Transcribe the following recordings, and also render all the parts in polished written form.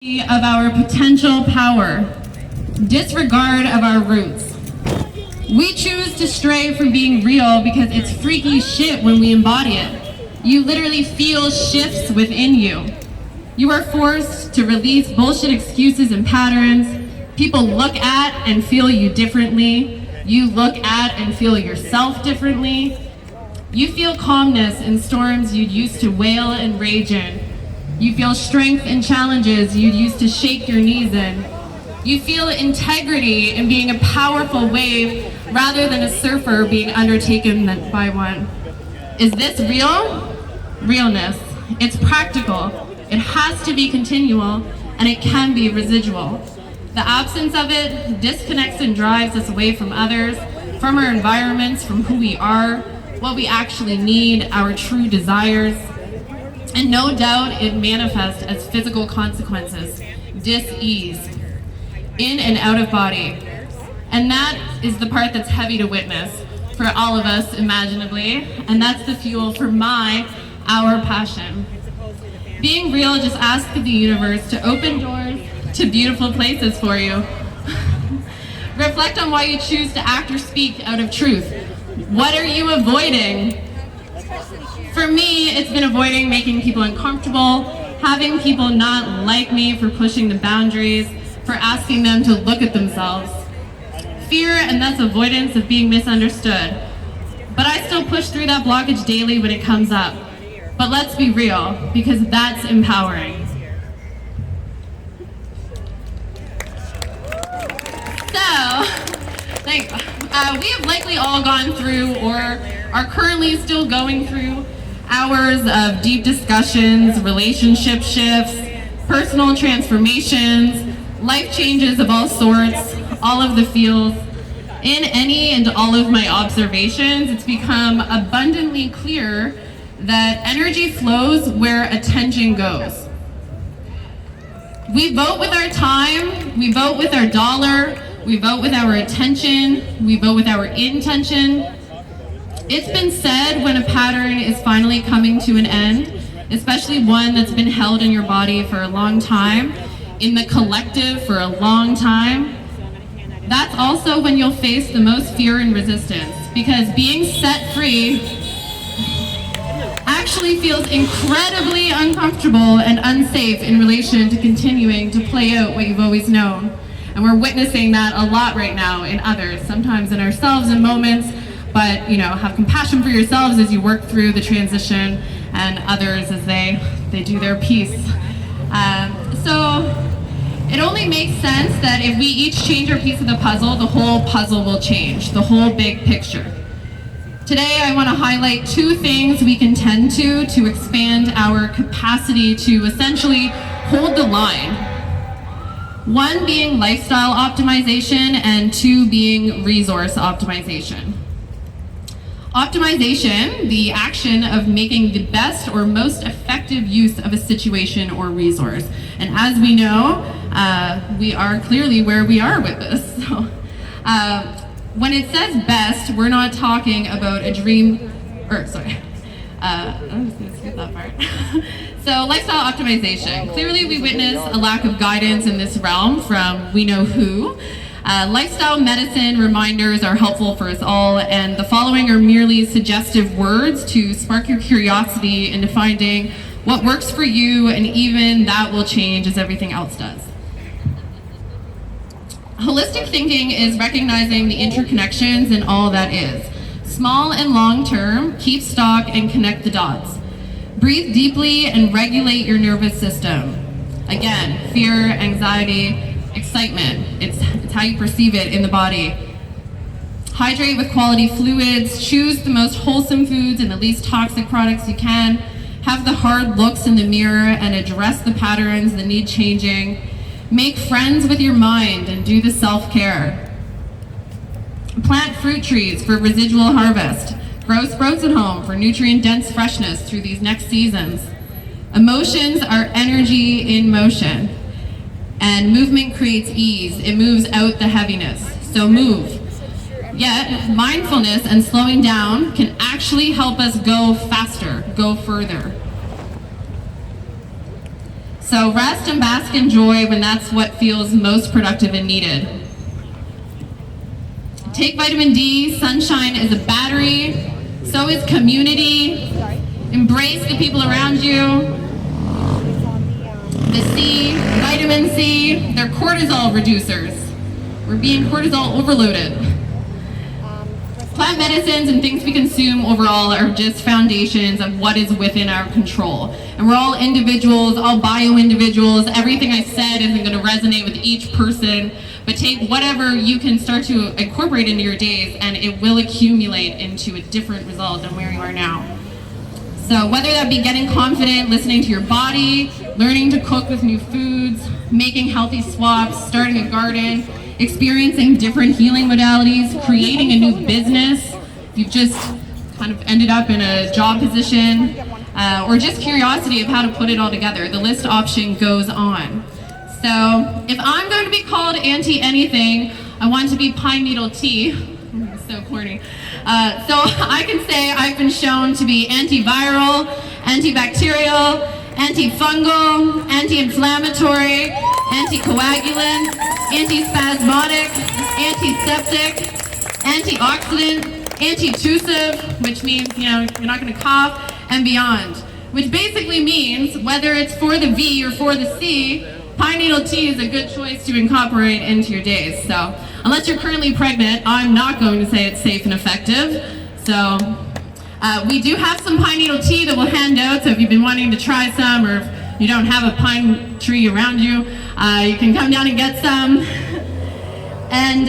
Of our potential power, disregard of our roots. We choose to stray from being real because it's freaky shit when we embody it. You literally feel shifts within you. You are forced to release bullshit excuses and patterns. People look at and feel you differently. You look at and feel yourself differently. You feel calmness in storms you'd used to wail and rage in. You feel strength in challenges you used to shake your knees in. You feel integrity in being a powerful wave rather than a surfer being undertaken by one. Is this real? Realness. It's practical. It has to be continual, and it can be residual. The absence of it disconnects and drives us away from others, from our environments, from who we are, what we actually need, our true desires. And no doubt it manifests as physical consequences, dis-ease, in and out of body. And that is the part that's heavy to witness for all of us, imaginably, and that's the fuel for our passion. Being real just asks the universe to open doors to beautiful places for you. Reflect on why you choose to act or speak out of truth. What are you avoiding? For me, it's been avoiding making people uncomfortable, having people not like me for pushing the boundaries, for asking them to look at themselves. Fear and thus avoidance of being misunderstood. But I still push through that blockage daily when it comes up. But let's be real, because that's empowering. We have likely all gone through or are currently still going through hours of deep discussions, relationship shifts, personal transformations, life changes of all sorts, all of the feels. In any and all of my observations, it's become abundantly clear that energy flows where attention goes. We vote with our time, we vote with our dollar, we vote with our attention, we vote with our intention. It's been said when a pattern is finally coming to an end, especially one that's been held in your body for a long time, in the collective for a long time, that's also when you'll face the most fear and resistance, because being set free actually feels incredibly uncomfortable and unsafe in relation to continuing to play out what you've always known. And we're witnessing that a lot right now in others, sometimes in ourselves in moments, but have compassion for yourselves as you work through the transition, and others as they do their piece. So it only makes sense that if we each change our piece of the whole puzzle will change, the whole big picture. Today I want to highlight two things we can tend to expand our capacity to essentially hold the line. One being lifestyle optimization, and two being resource optimization. Optimization, the action of making the best or most effective use of a situation or resource. And as we know, we are clearly where we are with this. So, when it says best, we're not talking about a dream, I'm just gonna skip that part. So lifestyle optimization. Clearly we witness a lack of guidance in this realm from we know who. Lifestyle medicine reminders are helpful for us all, and the following are merely suggestive words to spark your curiosity into finding what works for you, and even that will change as everything else does. Holistic thinking is recognizing the interconnections in all that is. Small and long term, keep stock and connect the dots. Breathe deeply and regulate your nervous system. Again, fear, anxiety, excitement. It's how you perceive it in the body. Hydrate with quality fluids. Choose the most wholesome foods and the least toxic products you can. Have the hard looks in the mirror and address the patterns that need changing. Make friends with your mind and do the self-care. Plant fruit trees for residual harvest. Grow sprouts at home for nutrient-dense freshness through these next seasons. Emotions are energy in motion, and movement creates ease. It moves out the heaviness, so move. Yet, mindfulness and slowing down can actually help us go faster, go further. So rest and bask in joy when that's what feels most productive and needed. Take vitamin D. Sunshine is a battery. So is community. Embrace the people around you. The C, vitamin C, they're cortisol reducers. We're being cortisol overloaded. Plant medicines and things we consume overall are just foundations of what is within our control. And we're all individuals, all bio-individuals. Everything I said isn't going to resonate with each person, but take whatever you can start to incorporate into your days and it will accumulate into a different result than where you are now. So whether that be getting confident, listening to your body, learning to cook with new foods, making healthy swaps, starting a garden, experiencing different healing modalities, creating a new business, if you've just kind of ended up in a job position, or just curiosity of how to put it all together, the list option goes on. So if I'm going to be called anti-anything, I want to be pine needle tea. So corny. So I can say I've been shown to be antiviral, antibacterial, antifungal, anti-inflammatory, anticoagulant, antispasmodic, antiseptic, antioxidant, antitussive, which means, you're not going to cough, and beyond. Which basically means whether it's for the V or for the C, pine needle tea is a good choice to incorporate into your days. So unless you're currently pregnant, I'm not going to say it's safe and effective. So we do have some pine needle tea that we'll hand out. So if you've been wanting to try some, or if you don't have a pine tree around you, you can come down and get some. And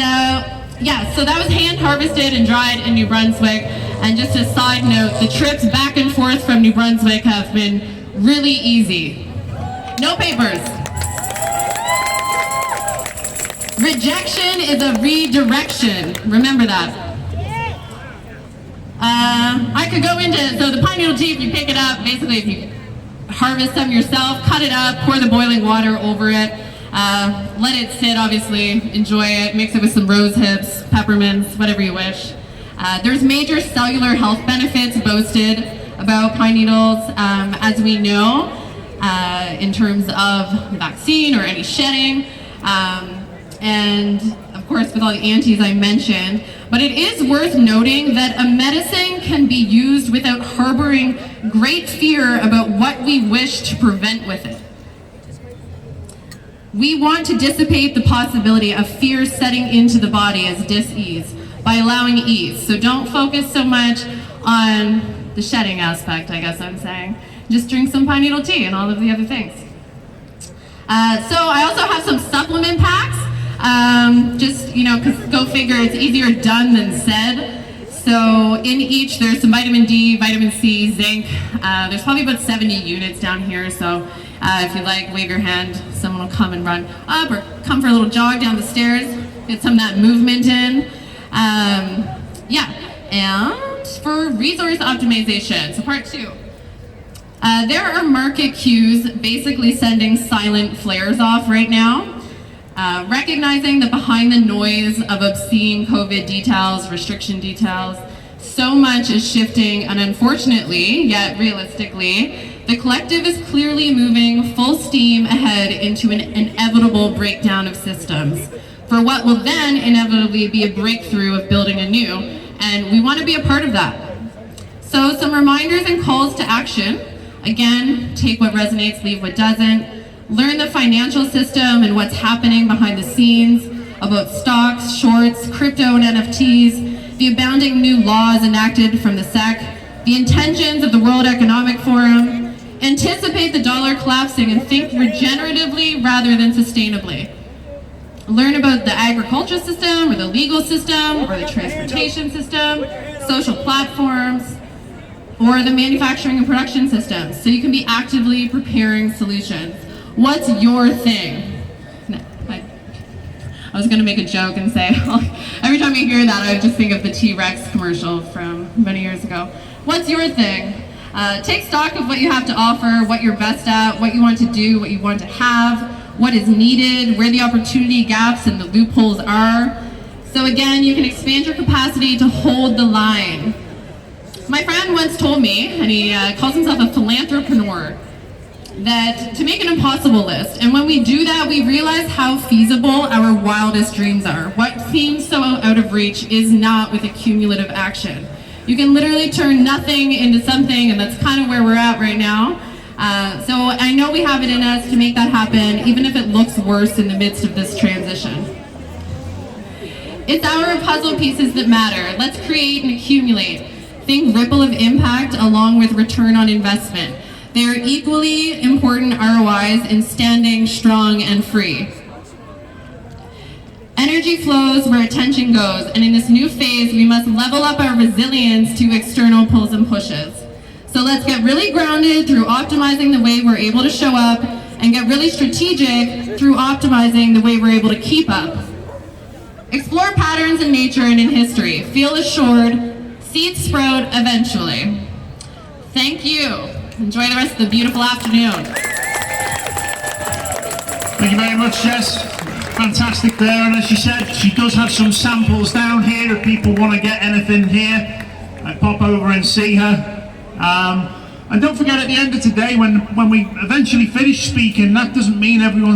yeah, so that was hand harvested and dried in New Brunswick. And just a side note, the trips back and forth from New Brunswick have been really easy. No papers. Rejection is a redirection. Remember that. I could go into, so the pine needle tea, if you pick it up, basically if you harvest some yourself, cut it up, pour the boiling water over it, let it sit, obviously, enjoy it, mix it with some rose hips, peppermints, whatever you wish. There's major cellular health benefits boasted about pine needles, as we know, in terms of the vaccine or any shedding. And of course with all the antis I mentioned, but it is worth noting that a medicine can be used without harboring great fear about what we wish to prevent with it. We want to dissipate the possibility of fear setting into the body as dis-ease by allowing ease. So don't focus so much on the shedding aspect, I guess I'm saying. Just drink some pine needle tea and all of the other things. So I also have some supplement packs. Just, because go figure, it's easier done than said. So in each, there's some vitamin D, vitamin C, zinc. There's probably about 70 units down here. So if you like, wave your hand. Someone will come and run up or come for a little jog down the stairs. Get some of that movement in. Yeah, and for resource optimization, so part 2. There are market cues basically sending silent flares off right now. Recognizing that behind the noise of obscene COVID details, restriction details, so much is shifting, and unfortunately, yet realistically, the collective is clearly moving full steam ahead into an inevitable breakdown of systems, for what will then inevitably be a breakthrough of building anew, and we want to be a part of that. So some reminders and calls to action. Again, take what resonates, leave what doesn't. Learn the financial system and what's happening behind the scenes about stocks, shorts, crypto and NFTs, the abounding new laws enacted from the SEC, the intentions of the World Economic Forum. Anticipate the dollar collapsing and think regeneratively rather than sustainably. Learn about the agriculture system or the legal system or the transportation system, social platforms, or the manufacturing and production systems, so you can be actively preparing solutions. What's your thing? I was gonna make a joke and say, every time I hear that, I just think of the T-Rex commercial from many years ago. What's your thing? Take stock of what you have to offer, what you're best at, what you want to do, what you want to have, what is needed, where the opportunity gaps and the loopholes are. So again, you can expand your capacity to hold the line. My friend once told me, and he calls himself a philanthropreneur, that to make an impossible list. And when we do that, we realize how feasible our wildest dreams are. What seems so out of reach is not with a cumulative action. You can literally turn nothing into something, and that's kind of where we're at right now. So I know we have it in us to make that happen, even if it looks worse in the midst of this transition. It's our puzzle pieces that matter. Let's create and accumulate. Think ripple of impact along with return on investment. They are equally important ROIs in standing strong and free. Energy flows where attention goes, and in this new phase, we must level up our resilience to external pulls and pushes. So let's get really grounded through optimizing the way we're able to show up, and get really strategic through optimizing the way we're able to keep up. Explore patterns in nature and in history. Feel assured, seeds sprout eventually. Thank you. Enjoy the rest of the beautiful afternoon. Thank you very much, Jess. Fantastic there, and as she said, she does have some samples down here. If people want to get anything here, pop over and see her. And don't forget, at the end of today, when we eventually finish speaking, that doesn't mean everyone